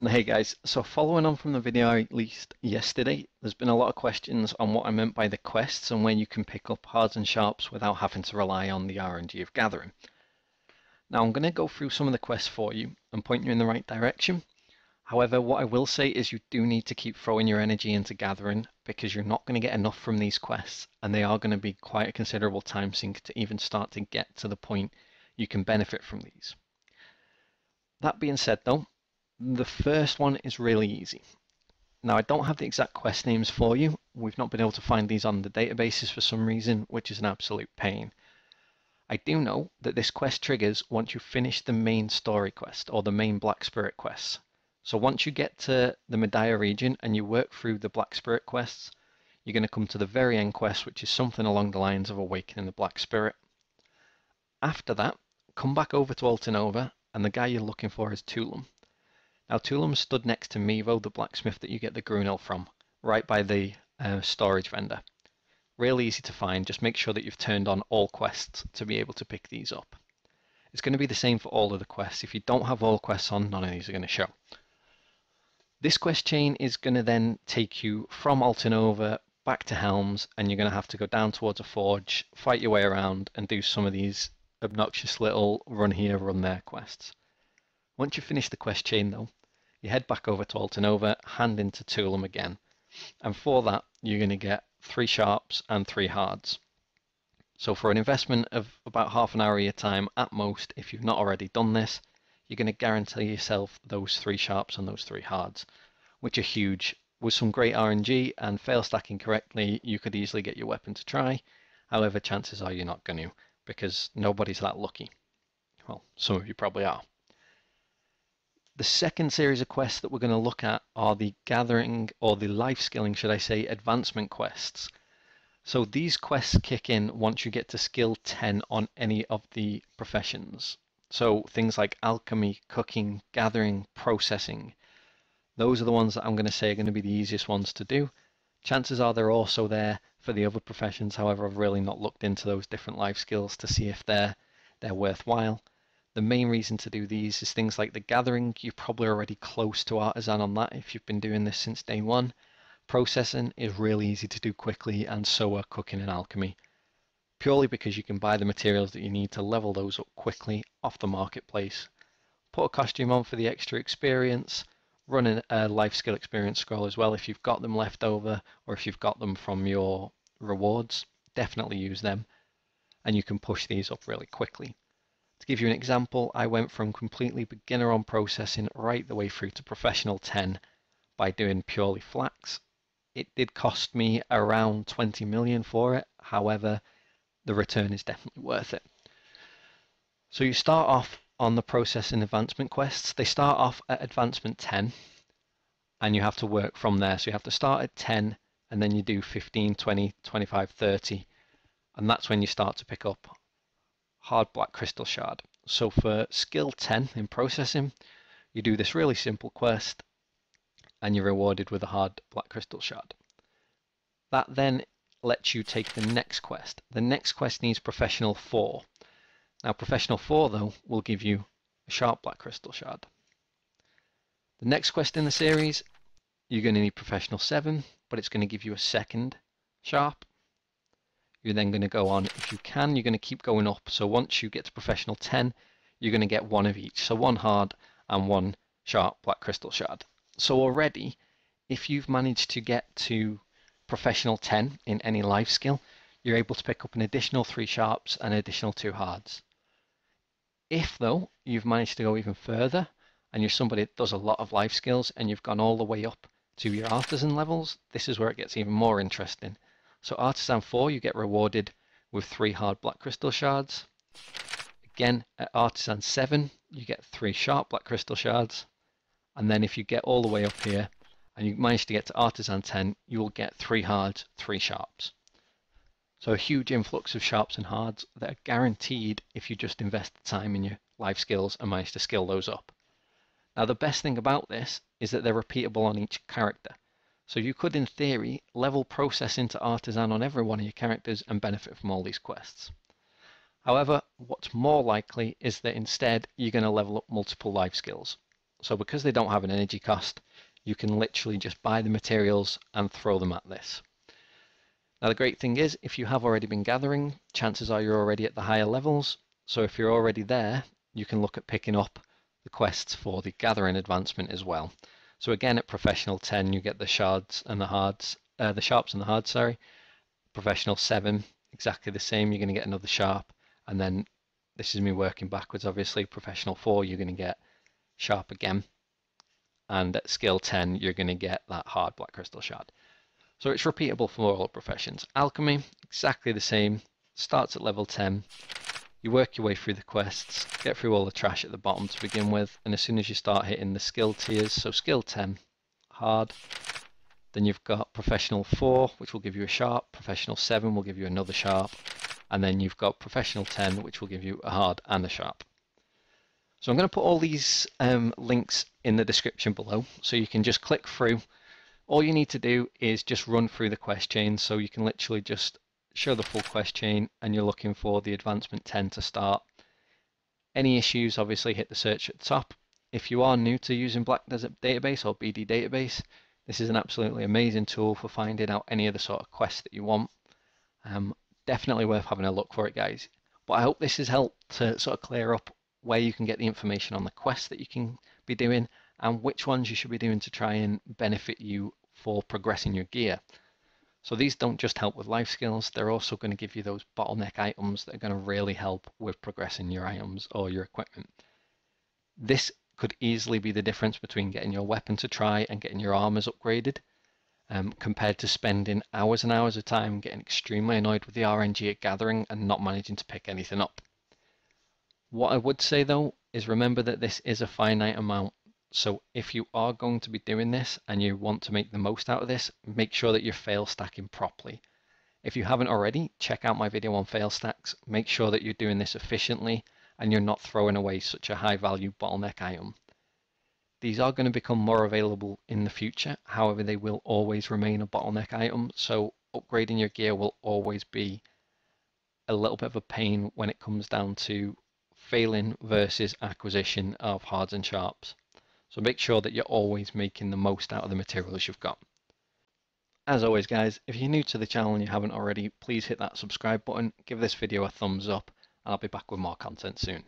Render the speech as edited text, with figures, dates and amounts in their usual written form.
Hey guys, so following on from the video I released yesterday, there's been a lot of questions on what I meant by the quests and where you can pick up hards and sharps without having to rely on the RNG of gathering. Now I'm going to go through some of the quests for you and point you in the right direction. However, what I will say is you do need to keep throwing your energy into gathering because you're not going to get enough from these quests and they are going to be quite a considerable time sink to even start to get to the point you can benefit from these. That being said though, the first one is really easy. Now I don't have the exact quest names for you. We've not been able to find these on the databases for some reason, which is an absolute pain. I do know that this quest triggers once you finish the main story quest or the main Black Spirit quests. So once you get to the Medaya region and you work through the Black Spirit quests, you're going to come to the very end quest, which is something along the lines of awakening the Black Spirit. After that, come back over to Altanova and the guy you're looking for is Tulum. Now Tulum stood next to Mevo, the blacksmith that you get the Grunel from, right by the storage vendor. Real easy to find, just make sure that you've turned on all quests to be able to pick these up. It's going to be the same for all of the quests. If you don't have all quests on, none of these are going to show. This quest chain is going to then take you from Altanova back to Helms, and you're going to have to go down towards a forge, fight your way around, and do some of these obnoxious little run here, run there quests. Once you finish the quest chain though, you head back over to Altanova, hand into Tulum again, and for that you're going to get 3 sharps and 3 hards. So for an investment of about half an hour of your time at most, if you've not already done this, you're going to guarantee yourself those 3 sharps and those 3 hards, which are huge. With some great RNG and fail stacking correctly, you could easily get your weapon to try. However, chances are you're not going to, because nobody's that lucky. Well, some of you probably are. The second series of quests that we're going to look at are the gathering, or the life skilling, should I say, advancement quests. So these quests kick in once you get to skill 10 on any of the professions. So things like alchemy, cooking, gathering, processing. Those are the ones that I'm going to say are going to be the easiest ones to do. Chances are they're also there for the other professions. However, I've really not looked into those different life skills to see if they're worthwhile. The main reason to do these is things like the gathering. You're probably already close to artisan on that if you've been doing this since day one. Processing is really easy to do quickly, and so are cooking and alchemy. Purely because you can buy the materials that you need to level those up quickly off the marketplace. Put a costume on for the extra experience. Run a life skill experience scroll as well if you've got them left over, or if you've got them from your rewards. Definitely use them, and you can push these up really quickly. To give you an example, I went from completely beginner on processing right the way through to professional 10 by doing purely flax. It did cost me around 20 million for it, however, the return is definitely worth it. So you start off on the processing advancement quests. They start off at advancement 10 and you have to work from there. So you have to start at 10 and then you do 15, 20, 25, 30, and that's when you start to pick up hard black crystal shard. So for skill 10 in processing, you do this really simple quest and you're rewarded with a hard black crystal shard. That then lets you take the next quest. The next quest needs professional 4. Now professional 4 though will give you a sharp black crystal shard. The next quest in the series, you're going to need professional 7, but it's going to give you a second sharp. You're then going to go on, if you can, you're going to keep going up. So once you get to professional 10, you're going to get 1 of each. So 1 hard and 1 sharp black crystal shard. So already, if you've managed to get to professional 10 in any life skill, you're able to pick up an additional 3 sharps and an additional 2 hards. If though, you've managed to go even further, and you're somebody that does a lot of life skills, and you've gone all the way up to your artisan levels, this is where it gets even more interesting. So Artisan 4, you get rewarded with 3 hard black crystal shards. Again, at Artisan 7, you get 3 sharp black crystal shards. And then if you get all the way up here, and you manage to get to Artisan 10, you will get 3 hards, 3 sharps. So a huge influx of sharps and hards that are guaranteed if you just invest the time in your life skills and manage to skill those up. Now the best thing about this is that they're repeatable on each character. So you could, in theory, level process into Artisan on every one of your characters and benefit from all these quests. However, what's more likely is that instead you're going to level up multiple life skills. So because they don't have an energy cost, you can literally just buy the materials and throw them at this. Now the great thing is, if you have already been gathering, chances are you're already at the higher levels. So if you're already there, you can look at picking up the quests for the gathering advancement as well. So again, at professional 10, you get the shards and the hards, the sharps and the hards, sorry. Professional 7, exactly the same. You're going to get another sharp, and then this is me working backwards. Obviously, professional 4, you're going to get sharp again, and at skill 10, you're going to get that hard black crystal shard. So it's repeatable for all professions. Alchemy, exactly the same. Starts at level 10. You work your way through the quests, get through all the trash at the bottom to begin with, and as soon as you start hitting the skill tiers, so skill 10, hard, then you've got professional 4, which will give you a sharp, professional 7 will give you another sharp, and then you've got professional 10, which will give you a hard and a sharp. So I'm going to put all these links in the description below, so you can just click through. All you need to do is just run through the quest chain, so you can literally just show the full quest chain, and you're looking for the advancement 10 to start. Any issues, obviously hit the search at the top. If you are new to using Black Desert Database or BD Database, this is an absolutely amazing tool for finding out any of the sort of quests that you want. Definitely worth having a look for it, guys. But I hope this has helped to sort of clear up where you can get the information on the quests that you can be doing and which ones you should be doing to try and benefit you for progressing your gear. So these don't just help with life skills, they're also going to give you those bottleneck items that are going to really help with progressing your items or your equipment. This could easily be the difference between getting your weapon to try and getting your armors upgraded, compared to spending hours and hours of time getting extremely annoyed with the RNG at gathering and not managing to pick anything up. What I would say though is remember that this is a finite amount. So if you are going to be doing this and you want to make the most out of this, make sure that you're fail stacking properly. If you haven't already, check out my video on fail stacks. Make sure that you're doing this efficiently and you're not throwing away such a high value bottleneck item. These are going to become more available in the future, however they will always remain a bottleneck item, so upgrading your gear will always be a little bit of a pain when it comes down to failing versus acquisition of hards and sharps. So make sure that you're always making the most out of the materials you've got. As always guys, if you're new to the channel and you haven't already, please hit that subscribe button, give this video a thumbs up, and I'll be back with more content soon.